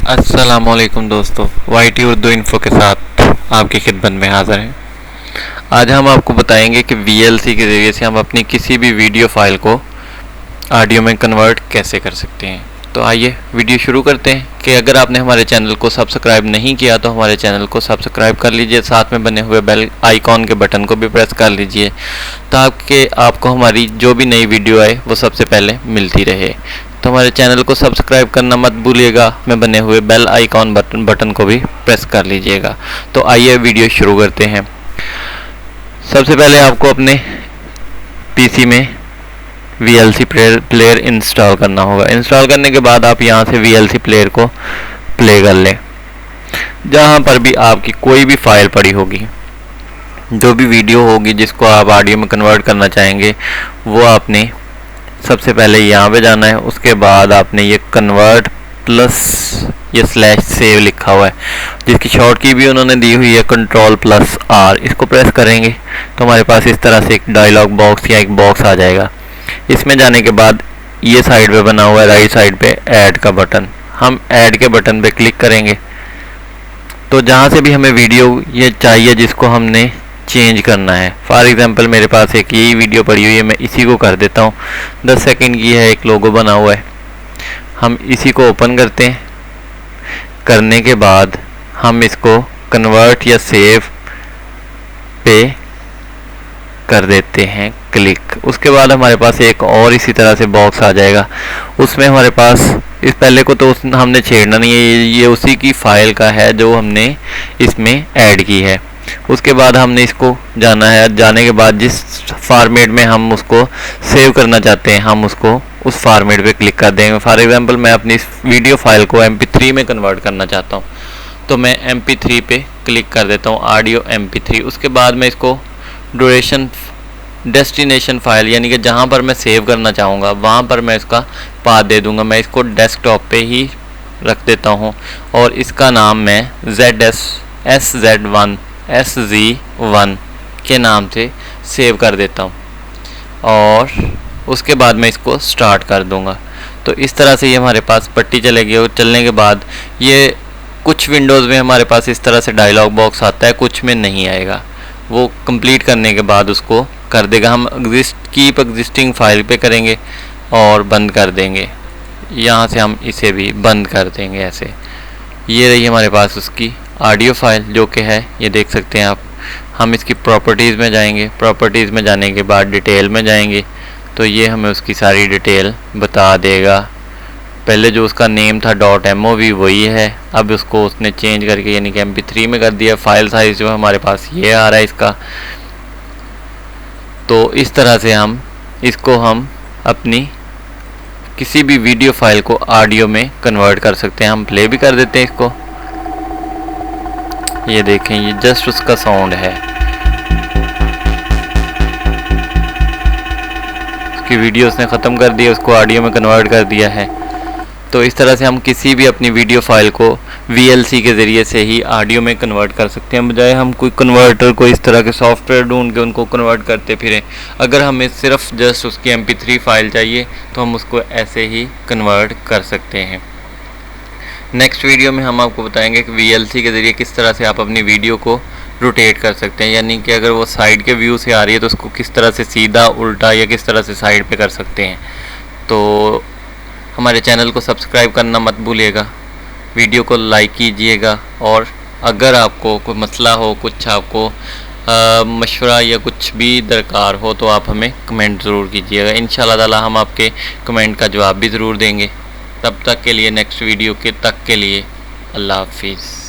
अस्सलामुअलैकुम दोस्तों, YT Urdu info के साथ आपकी खिदमत में हाज़िर हैं। आज हम आपको बताएंगे कि वीएलसी के ज़रिए से हम अपनी किसी भी वीडियो फाइल को ऑडियो में कन्वर्ट कैसे कर सकते हैं। तो आइए वीडियो शुरू करते हैं। कि अगर आपने हमारे चैनल को सब्सक्राइब नहीं किया तो हमारे चैनल को सब्सक्राइब कर लीजिए, साथ में बने हुए बेल आइकॉन के बटन को भी प्रेस कर लीजिए ताकि आपको हमारी जो भी नई वीडियो आए वो सबसे पहले मिलती रहे। तो हमारे चैनल को सब्सक्राइब करना मत भूलिएगा, में बने हुए बेल आइकॉन बटन को भी प्रेस कर लीजिएगा। तो आइए वीडियो शुरू करते हैं। सबसे पहले आपको अपने पीसी में VLC प्लेयर इंस्टॉल करना होगा। इंस्टॉल करने के बाद आप यहाँ से VLC प्लेयर को प्ले कर लें। जहाँ पर भी आपकी कोई भी फाइल पड़ी होगी, जो भी वीडियो होगी जिसको आप ऑडियो में कन्वर्ट करना चाहेंगे, वो आपने सबसे पहले यहाँ पे जाना है। उसके बाद आपने ये कन्वर्ट प्लस ये /सेव लिखा हुआ है, जिसकी शॉर्ट की भी उन्होंने दी हुई है Ctrl+R। इसको प्रेस करेंगे तो हमारे पास इस तरह से एक डायलॉग बॉक्स या एक बॉक्स आ जाएगा। इसमें जाने के बाद ये साइड पे बना हुआ है राइट साइड पे ऐड का बटन, हम ऐड के बटन पे क्लिक करेंगे। तो जहाँ से भी हमें वीडियो ये चाहिए जिसको हमने चेंज करना है, फॉर एग्जांपल मेरे पास एक यही वीडियो पड़ी हुई है, मैं इसी को कर देता हूँ। 10 सेकंड की है, एक लोगो बना हुआ है, हम इसी को ओपन करते हैं। करने के बाद हम इसको कन्वर्ट या सेव पे कर देते हैं क्लिक। उसके बाद हमारे पास एक और इसी तरह से बॉक्स आ जाएगा। उसमें हमारे पास इस पहले को तो हमने छेड़ना नहीं है, ये उसी की फाइल का है जो हमने इसमें ऐड की है। उसके बाद हमने इसको जाना है, जाने के बाद जिस फॉर्मेट में हम उसको सेव करना चाहते हैं हम उसको उस फॉर्मेट पे क्लिक कर देंगे। फॉर एग्जांपल मैं अपनी इस वीडियो फाइल को MP3 में कन्वर्ट करना चाहता हूँ, तो मैं MP3 पे क्लिक कर देता हूँ, ऑडियो MP3। उसके बाद मैं इसको डेस्टिनेशन फाइल यानी कि जहाँ पर मैं सेव करना चाहूँगा वहाँ पर मैं इसका पाथ दे दूँगा। मैं इसको डेस्कटॉप पे ही रख देता हूँ और इसका नाम मैं SZ1 के नाम से सेव कर देता हूँ और उसके बाद मैं इसको स्टार्ट कर दूँगा। तो इस तरह से ये हमारे पास पट्टी चलेगी और चलने के बाद ये कुछ विंडोज़ में हमारे पास इस तरह से डायलॉग बॉक्स आता है, कुछ में नहीं आएगा। वो कंप्लीट करने के बाद उसको कर देगा। हम कीप एग्जिस्टिंग फाइल पे करेंगे और बंद कर देंगे। यहाँ से हम इसे भी बंद कर देंगे। ऐसे ये रही हमारे पास उसकी ऑडियो फाइल जो कि है, ये देख सकते हैं आप। हम इसकी प्रॉपर्टीज़ में जाएंगे, प्रॉपर्टीज़ में जाने के बाद डिटेल में जाएंगे तो ये हमें उसकी सारी डिटेल बता देगा। पहले जो उसका नेम था .mov वही है, अब उसको उसने चेंज करके यानी कि MP3 में कर दिया। फाइल साइज़ जो है हमारे पास ये आ रहा है इसका। तो इस तरह से हम अपनी किसी भी वीडियो फाइल को ऑडियो में कन्वर्ट कर सकते हैं। हम प्ले भी कर देते हैं इसको, ये देखें, ये जस्ट उसका साउंड है। उसकी वीडियो उसने ख़त्म कर दी, उसको ऑडियो में कन्वर्ट कर दिया है। तो इस तरह से हम किसी भी अपनी वीडियो फाइल को VLC के ज़रिए से ही ऑडियो में कन्वर्ट कर सकते हैं, बजाय हम कोई कन्वर्टर को इस तरह के सॉफ्टवेयर ढूंढ के उनको कन्वर्ट करते फिरें। अगर हमें सिर्फ जस्ट उसकी MP3 फाइल चाहिए तो हम उसको ऐसे ही कन्वर्ट कर सकते हैं। नेक्स्ट वीडियो में हम आपको बताएंगे कि VLC के ज़रिए किस तरह से आप अपनी वीडियो को रोटेट कर सकते हैं, यानी कि अगर वो साइड के व्यू से आ रही है तो उसको किस तरह से सीधा, उल्टा या किस तरह से साइड पे कर सकते हैं। तो हमारे चैनल को सब्सक्राइब करना मत भूलिएगा, वीडियो को लाइक कीजिएगा और अगर आपको कोई मसला हो, कुछ आपको मशवरा या कुछ भी दरकार हो तो आप हमें कमेंट ज़रूर कीजिएगा। इंशाअल्लाह ताला हम आपके कमेंट का जवाब भी ज़रूर देंगे। तब तक के लिए, नेक्स्ट वीडियो के लिए अल्लाह हाफिज़।